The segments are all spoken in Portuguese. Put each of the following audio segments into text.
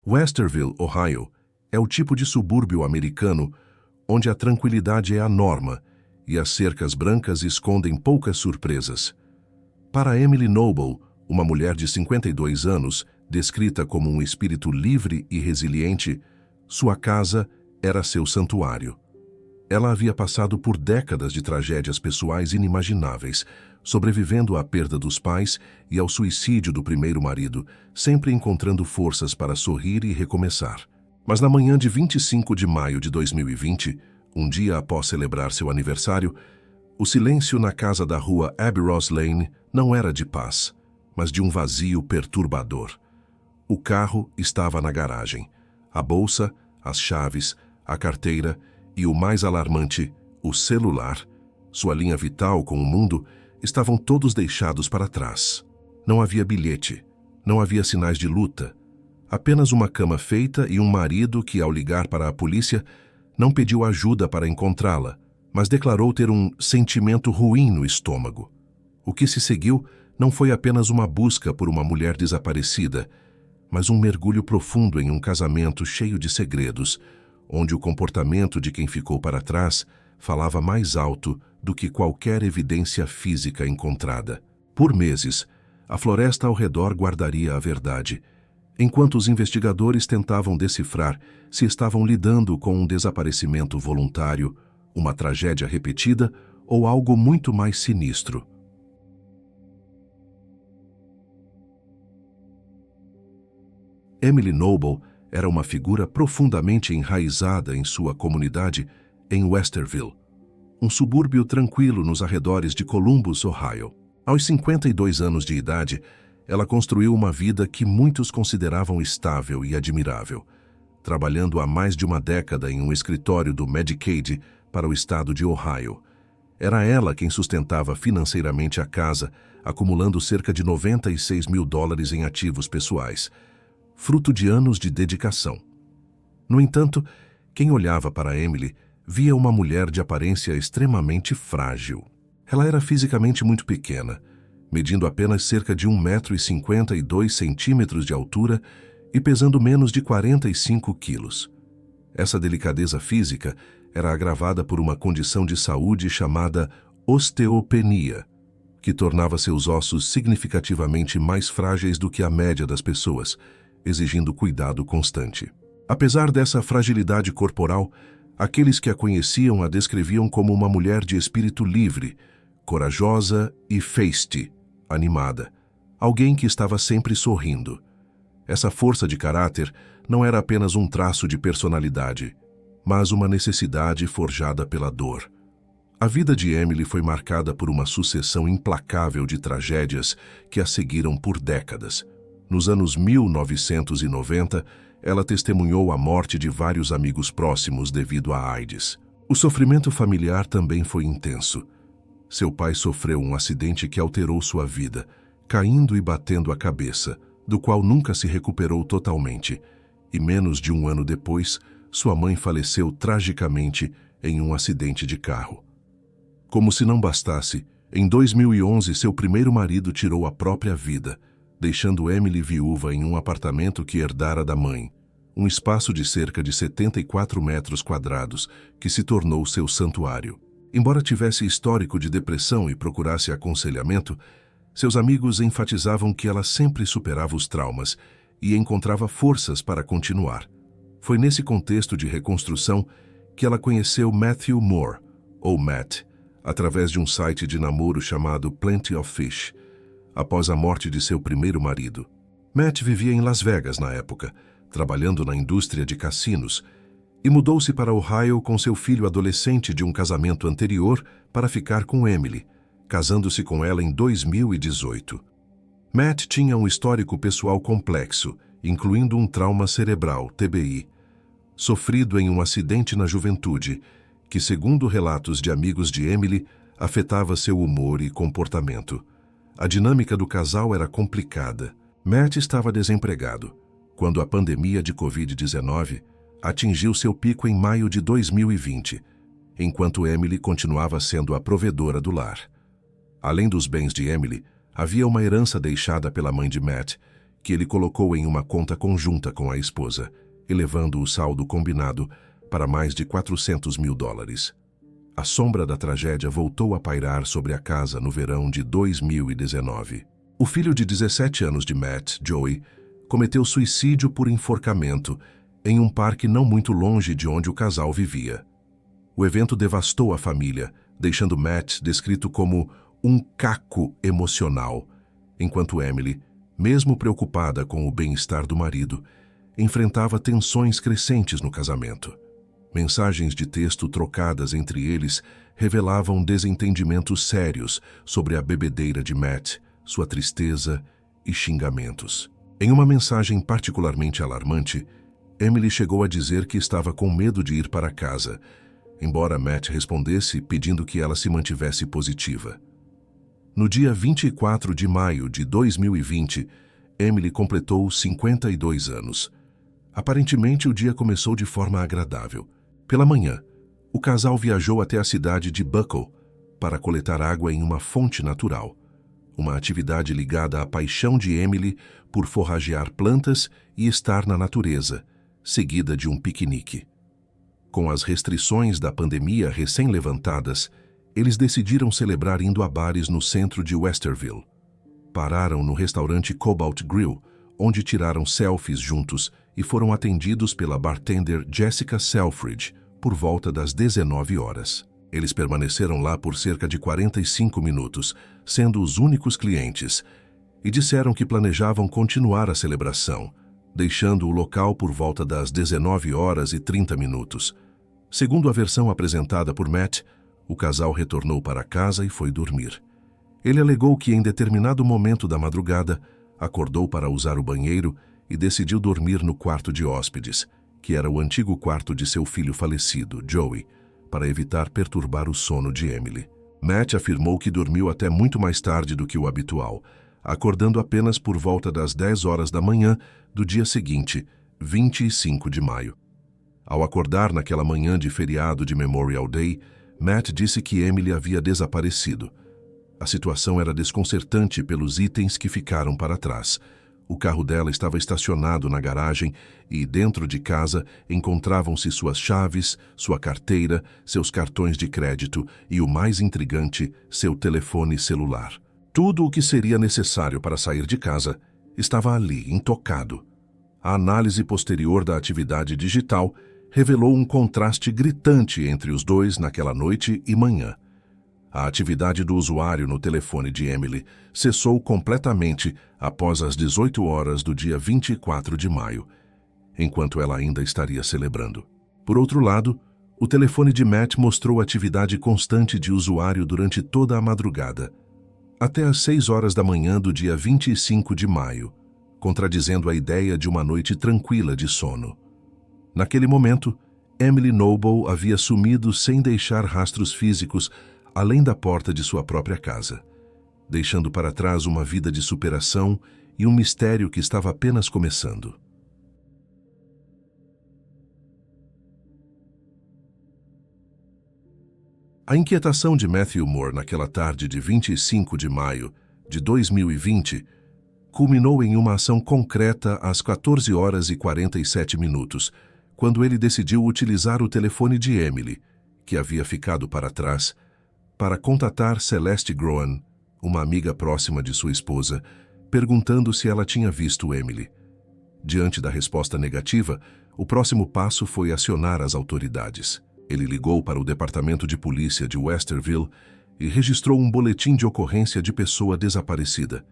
Westerville, Ohio, é o tipo de subúrbio americano onde a tranquilidade é a norma e as cercas brancas escondem poucas surpresas. Para Emily Noble, uma mulher de 52 anos, descrita como um espírito livre e resiliente, sua casa era seu santuário. Ela havia passado por décadas de tragédias pessoais inimagináveis, sobrevivendo à perda dos pais e ao suicídio do primeiro marido, sempre encontrando forças para sorrir e recomeçar. Mas na manhã de 25 de maio de 2020, um dia após celebrar seu aniversário, o silêncio na casa da rua Abbey Ross Lane não era de paz, mas de um vazio perturbador. O carro estava na garagem. A bolsa, as chaves, a carteira e, o mais alarmante, o celular, sua linha vital com o mundo, estavam todos deixados para trás. Não havia bilhete, não havia sinais de luta, apenas uma cama feita e um marido que, ao ligar para a polícia, não pediu ajuda para encontrá-la, mas declarou ter um sentimento ruim no estômago. O que se seguiu não foi apenas uma busca por uma mulher desaparecida, mas um mergulho profundo em um casamento cheio de segredos, onde o comportamento de quem ficou para trás falava mais alto do que qualquer evidência física encontrada. Por meses, a floresta ao redor guardaria a verdade, enquanto os investigadores tentavam decifrar se estavam lidando com um desaparecimento voluntário, uma tragédia repetida ou algo muito mais sinistro. Emily Noble era uma figura profundamente enraizada em sua comunidade em Westerville, um subúrbio tranquilo nos arredores de Columbus, Ohio. Aos 52 anos de idade, ela construiu uma vida que muitos consideravam estável e admirável, trabalhando há mais de uma década em um escritório do Medicaid para o estado de Ohio. Era ela quem sustentava financeiramente a casa, acumulando cerca de $96 mil em ativos pessoais, fruto de anos de dedicação. No entanto, quem olhava para Emily via uma mulher de aparência extremamente frágil. Ela era fisicamente muito pequena, medindo apenas cerca de 1,52 m de altura e pesando menos de 45 quilos. Essa delicadeza física era agravada por uma condição de saúde chamada osteopenia, que tornava seus ossos significativamente mais frágeis do que a média das pessoas, exigindo cuidado constante. Apesar dessa fragilidade corporal, aqueles que a conheciam a descreviam como uma mulher de espírito livre, corajosa e feiste, animada, alguém que estava sempre sorrindo. Essa força de caráter não era apenas um traço de personalidade, mas uma necessidade forjada pela dor. A vida de Emily foi marcada por uma sucessão implacável de tragédias que a seguiram por décadas. Nos anos 1990, ela testemunhou a morte de vários amigos próximos devido à AIDS. O sofrimento familiar também foi intenso. Seu pai sofreu um acidente que alterou sua vida, caindo e batendo a cabeça, do qual nunca se recuperou totalmente, e menos de um ano depois, sua mãe faleceu tragicamente em um acidente de carro. Como se não bastasse, em 2011 seu primeiro marido tirou a própria vida, deixando Emily viúva em um apartamento que herdara da mãe, um espaço de cerca de 74 metros quadrados que se tornou seu santuário. Embora tivesse histórico de depressão e procurasse aconselhamento, seus amigos enfatizavam que ela sempre superava os traumas e encontrava forças para continuar. Foi nesse contexto de reconstrução que ela conheceu Matthew Moore, ou Matt, através de um site de namoro chamado Plenty of Fish, após a morte de seu primeiro marido. Matt vivia em Las Vegas na época, trabalhando na indústria de cassinos, e mudou-se para Ohio com seu filho adolescente de um casamento anterior para ficar com Emily, casando-se com ela em 2018. Matt tinha um histórico pessoal complexo, incluindo um trauma cerebral, TBI, sofrido em um acidente na juventude, que, segundo relatos de amigos de Emily, afetava seu humor e comportamento. A dinâmica do casal era complicada. Matt estava desempregado quando a pandemia de Covid-19 atingiu seu pico em maio de 2020, enquanto Emily continuava sendo a provedora do lar. Além dos bens de Emily, havia uma herança deixada pela mãe de Matt, que ele colocou em uma conta conjunta com a esposa, elevando o saldo combinado para mais de $400.000. A sombra da tragédia voltou a pairar sobre a casa no verão de 2019. O filho de 17 anos de Matt, Joey, cometeu suicídio por enforcamento em um parque não muito longe de onde o casal vivia. O evento devastou a família, deixando Matt descrito como um caco emocional, enquanto Emily, mesmo preocupada com o bem-estar do marido, enfrentava tensões crescentes no casamento. Mensagens de texto trocadas entre eles revelavam desentendimentos sérios sobre a bebedeira de Matt, sua tristeza e xingamentos. Em uma mensagem particularmente alarmante, Emily chegou a dizer que estava com medo de ir para casa, embora Matt respondesse pedindo que ela se mantivesse positiva. No dia 24 de maio de 2020, Emily completou 52 anos. Aparentemente, o dia começou de forma agradável. Pela manhã, o casal viajou até a cidade de Buckle para coletar água em uma fonte natural, uma atividade ligada à paixão de Emily por forragear plantas e estar na natureza, seguida de um piquenique. Com as restrições da pandemia recém-levantadas, eles decidiram celebrar indo a bares no centro de Westerville. Pararam no restaurante Cobalt Grill, onde tiraram selfies juntos e foram atendidos pela bartender Jessica Selfridge por volta das 19 horas. Eles permaneceram lá por cerca de 45 minutos, sendo os únicos clientes, e disseram que planejavam continuar a celebração, deixando o local por volta das 19 horas e 30 minutos. Segundo a versão apresentada por Matt, o casal retornou para casa e foi dormir. Ele alegou que em determinado momento da madrugada, acordou para usar o banheiro e decidiu dormir no quarto de hóspedes, que era o antigo quarto de seu filho falecido, Joey, para evitar perturbar o sono de Emily. Matt afirmou que dormiu até muito mais tarde do que o habitual, acordando apenas por volta das 10 horas da manhã do dia seguinte, 25 de maio. Ao acordar naquela manhã de feriado de Memorial Day, Matt disse que Emily havia desaparecido. A situação era desconcertante pelos itens que ficaram para trás. O carro dela estava estacionado na garagem e, dentro de casa, encontravam-se suas chaves, sua carteira, seus cartões de crédito e, o mais intrigante, seu telefone celular. Tudo o que seria necessário para sair de casa estava ali, intocado. A análise posterior da atividade digital revelou um contraste gritante entre os dois naquela noite e manhã. A atividade do usuário no telefone de Emily cessou completamente após as 18 horas do dia 24 de maio, enquanto ela ainda estaria celebrando. Por outro lado, o telefone de Matt mostrou atividade constante de usuário durante toda a madrugada, até às 6 horas da manhã do dia 25 de maio, contradizendo a ideia de uma noite tranquila de sono. Naquele momento, Emily Noble havia sumido sem deixar rastros físicos além da porta de sua própria casa, deixando para trás uma vida de superação e um mistério que estava apenas começando. A inquietação de Matthew Moore naquela tarde de 25 de maio de 2020 culminou em uma ação concreta às 14 horas e 47 minutos, quando ele decidiu utilizar o telefone de Emily, que havia ficado para trás, para contatar Celeste Groan, uma amiga próxima de sua esposa, perguntando se ela tinha visto Emily. Diante da resposta negativa, o próximo passo foi acionar as autoridades. Ele ligou para o departamento de polícia de Westerville e registrou um boletim de ocorrência de pessoa desaparecida.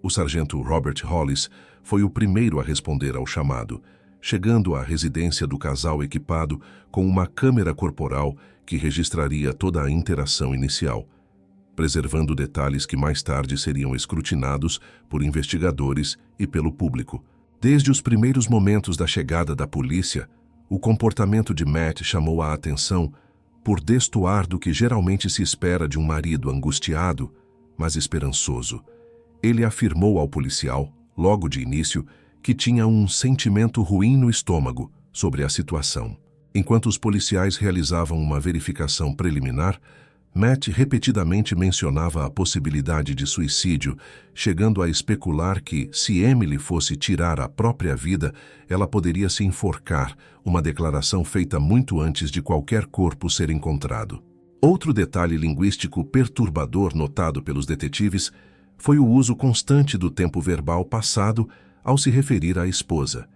O sargento Robert Hollis foi o primeiro a responder ao chamado, chegando à residência do casal equipado com uma câmera corporal que registraria toda a interação inicial, preservando detalhes que mais tarde seriam escrutinados por investigadores e pelo público. Desde os primeiros momentos da chegada da polícia, o comportamento de Matt chamou a atenção por destoar do que geralmente se espera de um marido angustiado, mas esperançoso. Ele afirmou ao policial, logo de início, que tinha um sentimento ruim no estômago sobre a situação. Enquanto os policiais realizavam uma verificação preliminar, Matt repetidamente mencionava a possibilidade de suicídio, chegando a especular que, se Emily fosse tirar a própria vida, ela poderia se enforcar, uma declaração feita muito antes de qualquer corpo ser encontrado. Outro detalhe linguístico perturbador notado pelos detetives foi o uso constante do tempo verbal passado ao se referir à esposa.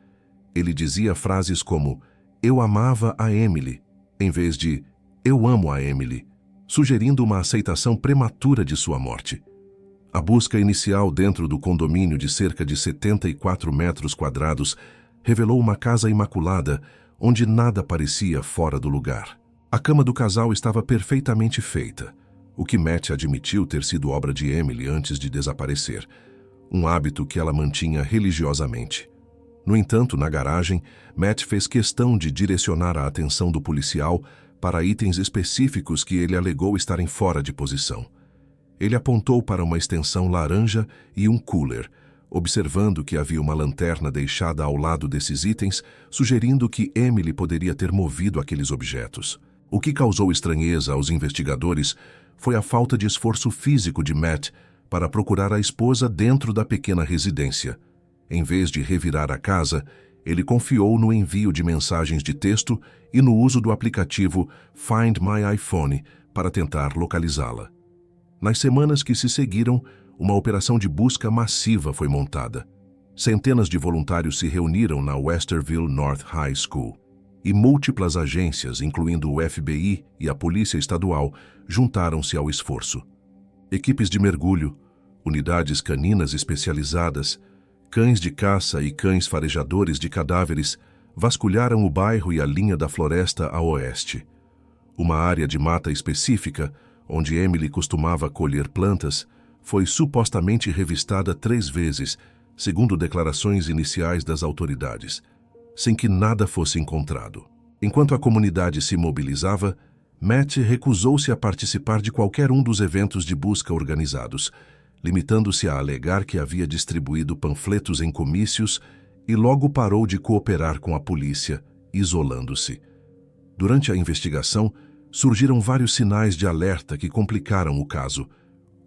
Ele dizia frases como "eu amava a Emily", em vez de "eu amo a Emily", sugerindo uma aceitação prematura de sua morte. A busca inicial dentro do condomínio de cerca de 74 metros quadrados revelou uma casa imaculada, onde nada parecia fora do lugar. A cama do casal estava perfeitamente feita, o que Matt admitiu ter sido obra de Emily antes de desaparecer, um hábito que ela mantinha religiosamente. No entanto, na garagem, Matt fez questão de direcionar a atenção do policial para itens específicos que ele alegou estarem fora de posição. Ele apontou para uma extensão laranja e um cooler, observando que havia uma lanterna deixada ao lado desses itens, sugerindo que Emily poderia ter movido aqueles objetos. O que causou estranheza aos investigadores foi a falta de esforço físico de Matt para procurar a esposa dentro da pequena residência. Em vez de revirar a casa, ele confiou no envio de mensagens de texto e no uso do aplicativo Find My iPhone para tentar localizá-la. Nas semanas que se seguiram, uma operação de busca massiva foi montada. Centenas de voluntários se reuniram na Westerville North High School e múltiplas agências, incluindo o FBI e a Polícia Estadual, juntaram-se ao esforço. Equipes de mergulho, unidades caninas especializadas, cães de caça e cães farejadores de cadáveres vasculharam o bairro e a linha da floresta a oeste. Uma área de mata específica, onde Emily costumava colher plantas, foi supostamente revistada 3 vezes, segundo declarações iniciais das autoridades, sem que nada fosse encontrado. Enquanto a comunidade se mobilizava, Matt recusou-se a participar de qualquer um dos eventos de busca organizados, limitando-se a alegar que havia distribuído panfletos em comícios e logo parou de cooperar com a polícia, isolando-se. Durante a investigação, surgiram vários sinais de alerta que complicaram o caso.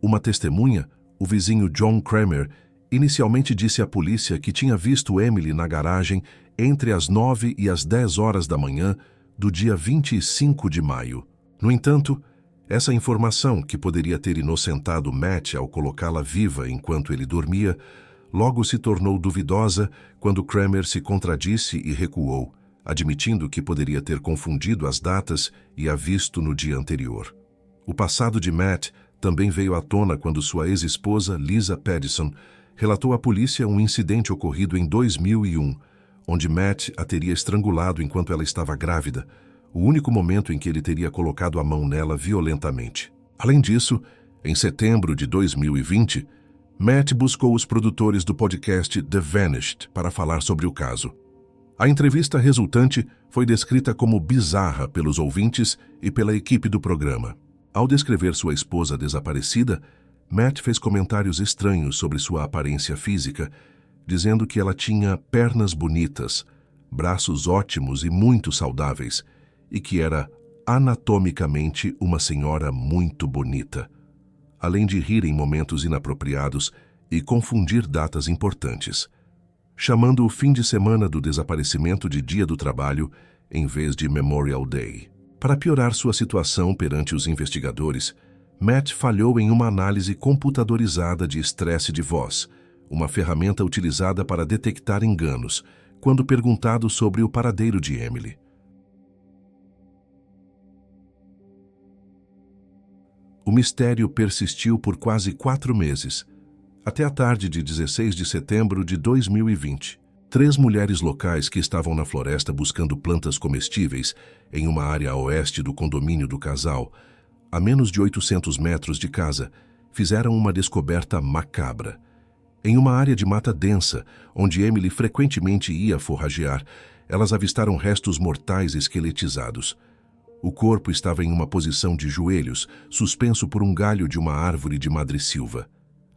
Uma testemunha, o vizinho John Kramer, inicialmente disse à polícia que tinha visto Emily na garagem entre as 9 e as 10 horas da manhã do dia 25 de maio. No entanto, essa informação, que poderia ter inocentado Matt ao colocá-la viva enquanto ele dormia, logo se tornou duvidosa quando Kramer se contradisse e recuou, admitindo que poderia ter confundido as datas e a visto no dia anterior. O passado de Matt também veio à tona quando sua ex-esposa, Lisa Paddison, relatou à polícia um incidente ocorrido em 2001, onde Matt a teria estrangulado enquanto ela estava grávida, o único momento em que ele teria colocado a mão nela violentamente. Além disso, em setembro de 2020, Matt buscou os produtores do podcast The Vanished para falar sobre o caso. A entrevista resultante foi descrita como bizarra pelos ouvintes e pela equipe do programa. Ao descrever sua esposa desaparecida, Matt fez comentários estranhos sobre sua aparência física, dizendo que ela tinha pernas bonitas, braços ótimos e muito saudáveis, e que era anatomicamente uma senhora muito bonita, além de rir em momentos inapropriados e confundir datas importantes, chamando o fim de semana do desaparecimento de Dia do Trabalho em vez de Memorial Day. Para piorar sua situação perante os investigadores, Matt falhou em uma análise computadorizada de estresse de voz, uma ferramenta utilizada para detectar enganos, quando perguntado sobre o paradeiro de Emily. O mistério persistiu por quase 4 meses, até a tarde de 16 de setembro de 2020. 3 mulheres locais que estavam na floresta buscando plantas comestíveis em uma área a oeste do condomínio do casal, a menos de 800 metros de casa, fizeram uma descoberta macabra. Em uma área de mata densa, onde Emily frequentemente ia forragear, elas avistaram restos mortais esqueletizados. O corpo estava em uma posição de joelhos, suspenso por um galho de uma árvore de madressilva.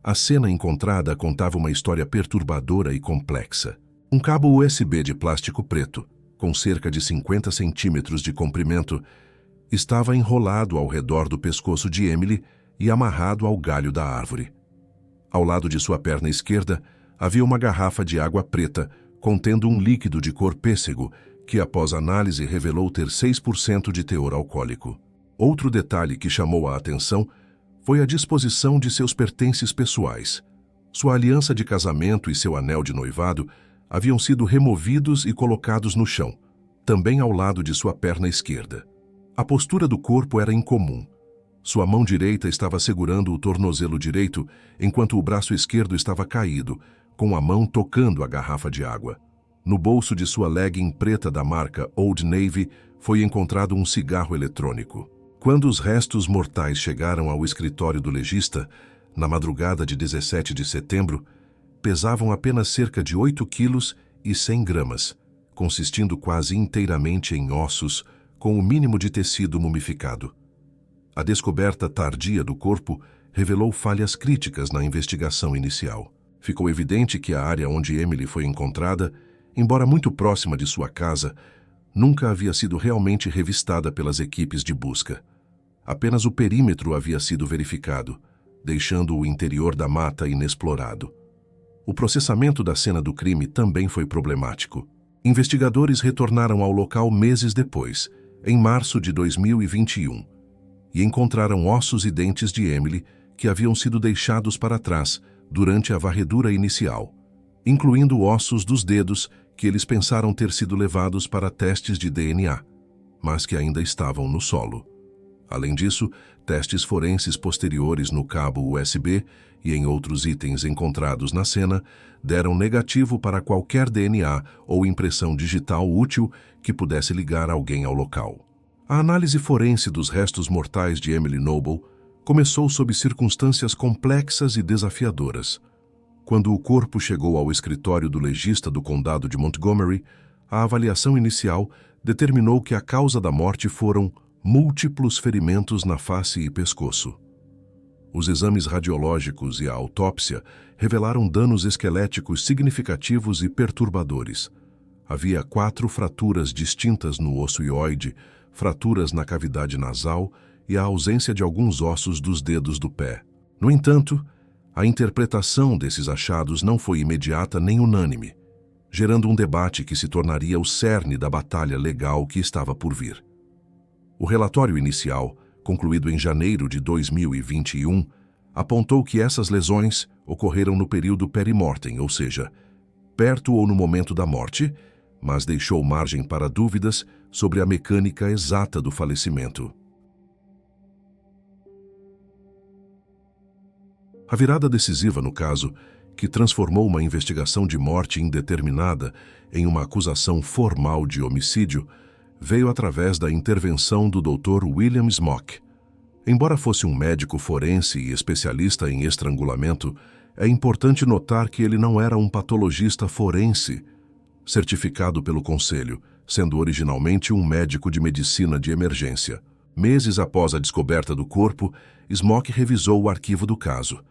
A cena encontrada contava uma história perturbadora e complexa. Um cabo USB de plástico preto, com cerca de 50 centímetros de comprimento, Estava enrolado ao redor do pescoço de Emily e amarrado ao galho da árvore. Ao lado de sua perna esquerda, havia uma garrafa de água preta contendo um líquido de cor pêssego que, após análise, revelou ter 6% de teor alcoólico. Outro detalhe que chamou a atenção foi a disposição de seus pertences pessoais. Sua aliança de casamento e seu anel de noivado haviam sido removidos e colocados no chão, também ao lado de sua perna esquerda. A postura do corpo era incomum. Sua mão direita estava segurando o tornozelo direito, enquanto o braço esquerdo estava caído, com a mão tocando a garrafa de água. No bolso de sua legging preta da marca Old Navy foi encontrado um cigarro eletrônico. Quando os restos mortais chegaram ao escritório do legista, na madrugada de 17 de setembro, pesavam apenas cerca de 8 quilos e 100 gramas, consistindo quase inteiramente em ossos, com o mínimo de tecido mumificado. A descoberta tardia do corpo revelou falhas críticas na investigação inicial. Ficou evidente que a área onde Emily foi encontrada, embora muito próxima de sua casa, nunca havia sido realmente revistada pelas equipes de busca. Apenas o perímetro havia sido verificado, deixando o interior da mata inexplorado. O processamento da cena do crime também foi problemático. Investigadores retornaram ao local meses depois, em março de 2021, e encontraram ossos e dentes de Emily que haviam sido deixados para trás durante a varredura inicial, incluindo ossos dos dedos que eles pensaram ter sido levados para testes de DNA, mas que ainda estavam no solo. Além disso, testes forenses posteriores no cabo USB e em outros itens encontrados na cena deram negativo para qualquer DNA ou impressão digital útil que pudesse ligar alguém ao local. A análise forense dos restos mortais de Emily Noble começou sob circunstâncias complexas e desafiadoras. Quando o corpo chegou ao escritório do legista do condado de Montgomery, a avaliação inicial determinou que a causa da morte foram múltiplos ferimentos na face e pescoço. Os exames radiológicos e a autópsia revelaram danos esqueléticos significativos e perturbadores. Havia 4 fraturas distintas no osso hioide, fraturas na cavidade nasal e a ausência de alguns ossos dos dedos do pé. No entanto, a interpretação desses achados não foi imediata nem unânime, gerando um debate que se tornaria o cerne da batalha legal que estava por vir. O relatório inicial, concluído em janeiro de 2021, apontou que essas lesões ocorreram no período perimortem, ou seja, perto ou no momento da morte, mas deixou margem para dúvidas sobre a mecânica exata do falecimento. A virada decisiva no caso, que transformou uma investigação de morte indeterminada em uma acusação formal de homicídio, veio através da intervenção do Dr. William Smock. Embora fosse um médico forense e especialista em estrangulamento, é importante notar que ele não era um patologista forense, certificado pelo Conselho, sendo originalmente um médico de medicina de emergência. Meses após a descoberta do corpo, Smock revisou o arquivo do caso,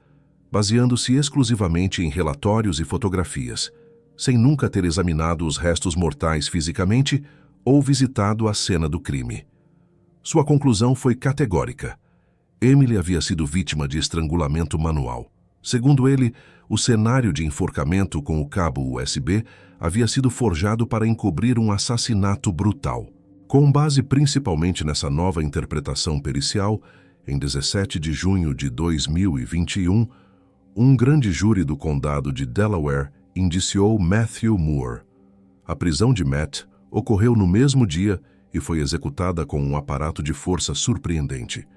baseando-se exclusivamente em relatórios e fotografias, sem nunca ter examinado os restos mortais fisicamente ou visitado a cena do crime. Sua conclusão foi categórica. Emily havia sido vítima de estrangulamento manual. Segundo ele, o cenário de enforcamento com o cabo USB havia sido forjado para encobrir um assassinato brutal. Com base principalmente nessa nova interpretação pericial, em 17 de junho de 2021, um grande júri do condado de Delaware indiciou Matthew Moore. A prisão de Matt ocorreu no mesmo dia e foi executada com um aparato de força surpreendente.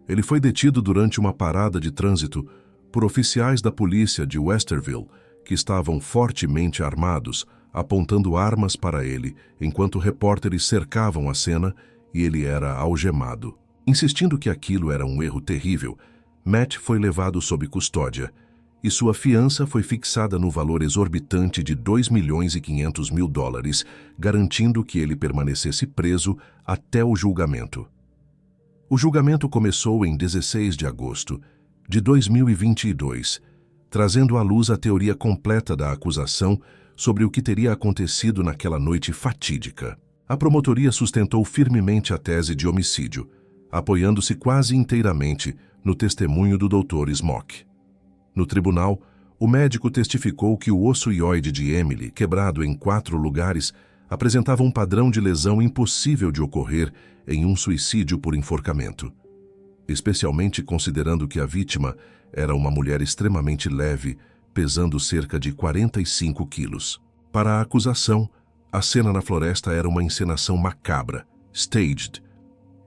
Ele foi detido durante uma parada de trânsito por oficiais da polícia de Westerville, que estavam fortemente armados, apontando armas para ele, enquanto repórteres cercavam a cena e ele era algemado. Insistindo que aquilo era um erro terrível, Matt foi levado sob custódia e sua fiança foi fixada no valor exorbitante de $2.500.000, garantindo que ele permanecesse preso até o julgamento. O julgamento começou em 16 de agosto de 2022, trazendo à luz a teoria completa da acusação sobre o que teria acontecido naquela noite fatídica. A promotoria sustentou firmemente a tese de homicídio, apoiando-se quase inteiramente no testemunho do Dr. Smock. No tribunal, o médico testificou que o osso ióide de Emily, quebrado em 4 lugares, apresentava um padrão de lesão impossível de ocorrer em um suicídio por enforcamento, especialmente considerando que a vítima era uma mulher extremamente leve, pesando cerca de 45 quilos. Para a acusação, a cena na floresta era uma encenação macabra, staged,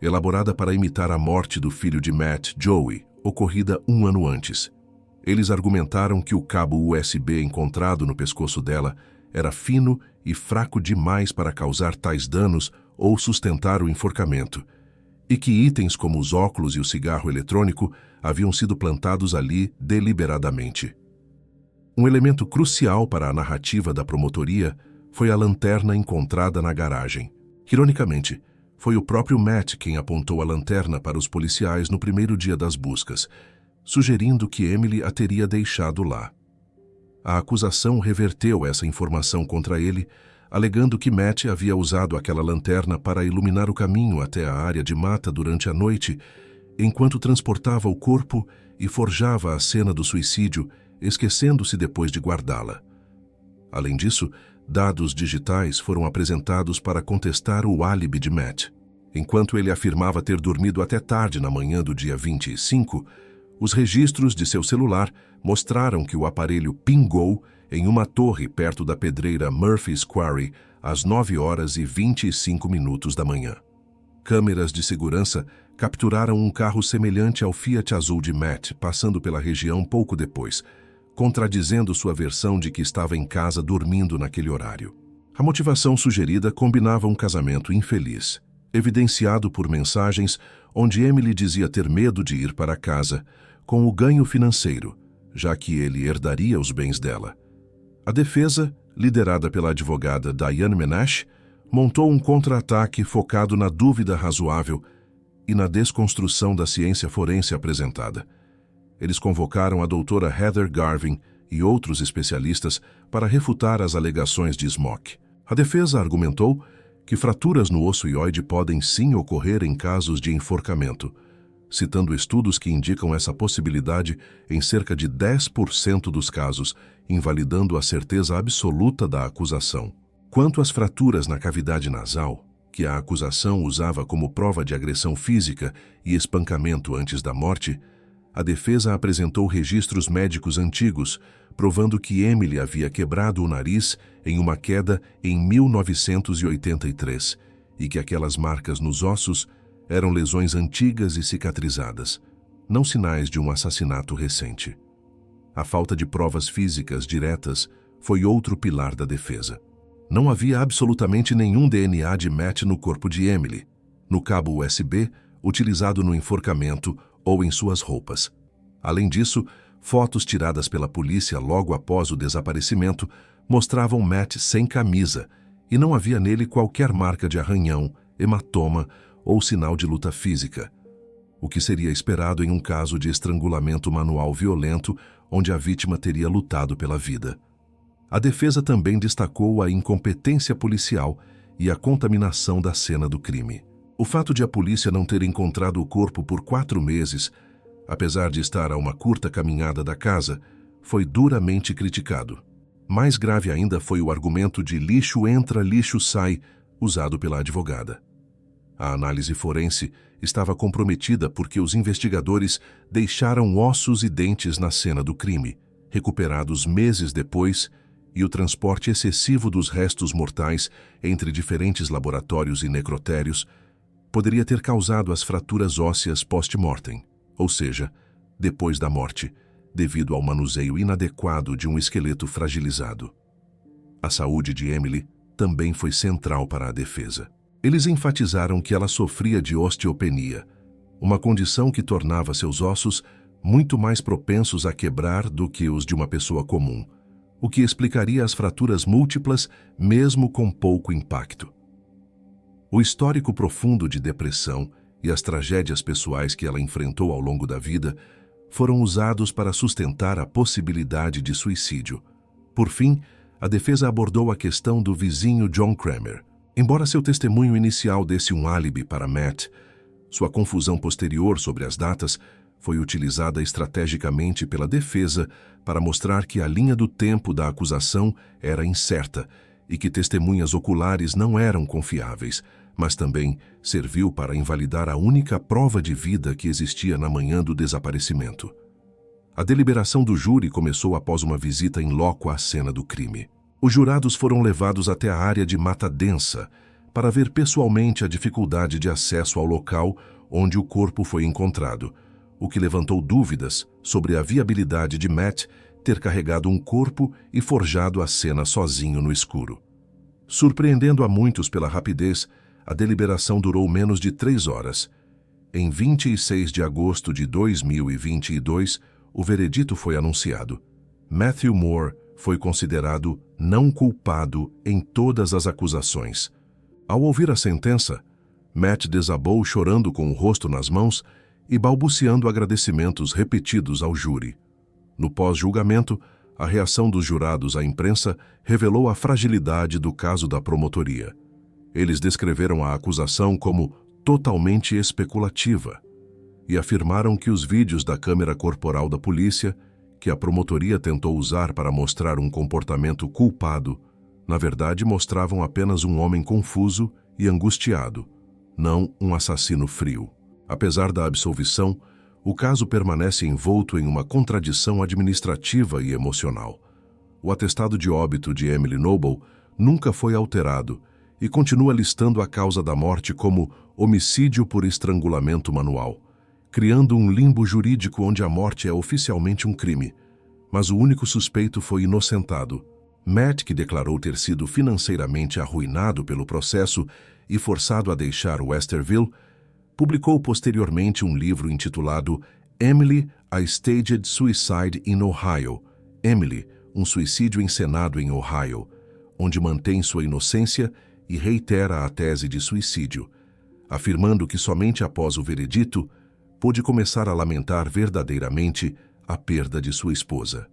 elaborada para imitar a morte do filho de Matt, Joey, ocorrida 1 ano antes. Eles argumentaram que o cabo USB encontrado no pescoço dela era fino e fraco demais para causar tais danos ou sustentar o enforcamento, e que itens como os óculos e o cigarro eletrônico haviam sido plantados ali deliberadamente. Um elemento crucial para a narrativa da promotoria foi a lanterna encontrada na garagem. Ironicamente, foi o próprio Matt quem apontou a lanterna para os policiais no primeiro dia das buscas, sugerindo que Emily a teria deixado lá. A acusação reverteu essa informação contra ele, alegando que Matt havia usado aquela lanterna para iluminar o caminho até a área de mata durante a noite, enquanto transportava o corpo e forjava a cena do suicídio, esquecendo-se depois de guardá-la. Além disso, dados digitais foram apresentados para contestar o álibi de Matt. Enquanto ele afirmava ter dormido até tarde na manhã do dia 25, os registros de seu celular mostraram que o aparelho pingou em uma torre perto da pedreira Murphy's Quarry às 9h25 da manhã. Câmeras de segurança capturaram um carro semelhante ao Fiat azul de Matt passando pela região pouco depois, contradizendo sua versão de que estava em casa dormindo naquele horário. A motivação sugerida combinava um casamento infeliz, evidenciado por mensagens onde Emily dizia ter medo de ir para casa, com o ganho financeiro, já que ele herdaria os bens dela. A defesa, liderada pela advogada Diane Menashe, montou um contra-ataque focado na dúvida razoável e na desconstrução da ciência forense apresentada. Eles convocaram a doutora Heather Garvin e outros especialistas para refutar as alegações de Smock. A defesa argumentou que fraturas no osso ióide podem sim ocorrer em casos de enforcamento, citando estudos que indicam essa possibilidade em cerca de 10% dos casos, invalidando a certeza absoluta da acusação. Quanto às fraturas na cavidade nasal, que a acusação usava como prova de agressão física e espancamento antes da morte, a defesa apresentou registros médicos antigos, provando que Emily havia quebrado o nariz em uma queda em 1983 e que aquelas marcas nos ossos eram lesões antigas e cicatrizadas, não sinais de um assassinato recente. A falta de provas físicas diretas foi outro pilar da defesa. Não havia absolutamente nenhum DNA de Matt no corpo de Emily, no cabo USB utilizado no enforcamento ou em suas roupas. Além disso, fotos tiradas pela polícia logo após o desaparecimento mostravam Matt sem camisa e não havia nele qualquer marca de arranhão, hematoma ou sinal de luta física, o que seria esperado em um caso de estrangulamento manual violento onde a vítima teria lutado pela vida. A defesa também destacou a incompetência policial e a contaminação da cena do crime. O fato de a polícia não ter encontrado o corpo por 4 meses, apesar de estar a uma curta caminhada da casa, foi duramente criticado. Mais grave ainda foi o argumento de lixo entra, lixo sai, usado pela advogada. A análise forense estava comprometida porque os investigadores deixaram ossos e dentes na cena do crime, recuperados meses depois, e o transporte excessivo dos restos mortais entre diferentes laboratórios e necrotérios poderia ter causado as fraturas ósseas post-mortem, ou seja, depois da morte, devido ao manuseio inadequado de um esqueleto fragilizado. A saúde de Emily também foi central para a defesa. Eles enfatizaram que ela sofria de osteopenia, uma condição que tornava seus ossos muito mais propensos a quebrar do que os de uma pessoa comum, o que explicaria as fraturas múltiplas mesmo com pouco impacto. O histórico profundo de depressão e as tragédias pessoais que ela enfrentou ao longo da vida foram usados para sustentar a possibilidade de suicídio. Por fim, a defesa abordou a questão do vizinho John Kramer. Embora seu testemunho inicial desse um álibi para Matt, sua confusão posterior sobre as datas foi utilizada estrategicamente pela defesa para mostrar que a linha do tempo da acusação era incerta e que testemunhas oculares não eram confiáveis, mas também serviu para invalidar a única prova de vida que existia na manhã do desaparecimento. A deliberação do júri começou após uma visita in loco à cena do crime. Os jurados foram levados até a área de mata densa para ver pessoalmente a dificuldade de acesso ao local onde o corpo foi encontrado, o que levantou dúvidas sobre a viabilidade de Matt ter carregado um corpo e forjado a cena sozinho no escuro. Surpreendendo a muitos pela rapidez, a deliberação durou menos de 3 horas. Em 26 de agosto de 2022, o veredito foi anunciado. Matthew Moore foi considerado não culpado em todas as acusações. Ao ouvir a sentença, Matt desabou chorando com o rosto nas mãos e balbuciando agradecimentos repetidos ao júri. No pós-julgamento, a reação dos jurados à imprensa revelou a fragilidade do caso da promotoria. Eles descreveram a acusação como totalmente especulativa e afirmaram que os vídeos da câmera corporal da polícia, que a promotoria tentou usar para mostrar um comportamento culpado, na verdade mostravam apenas um homem confuso e angustiado, não um assassino frio. Apesar da absolvição, o caso permanece envolto em uma contradição administrativa e emocional. O atestado de óbito de Emily Noble nunca foi alterado e continua listando a causa da morte como homicídio por estrangulamento manual, criando um limbo jurídico onde a morte é oficialmente um crime, mas o único suspeito foi inocentado. Matt, que declarou ter sido financeiramente arruinado pelo processo e forçado a deixar Westerville, publicou posteriormente um livro intitulado Emily, a Staged Suicide in Ohio, Emily, um suicídio encenado em Ohio, onde mantém sua inocência e reitera a tese de suicídio, afirmando que somente após o veredito pôde começar a lamentar verdadeiramente a perda de sua esposa.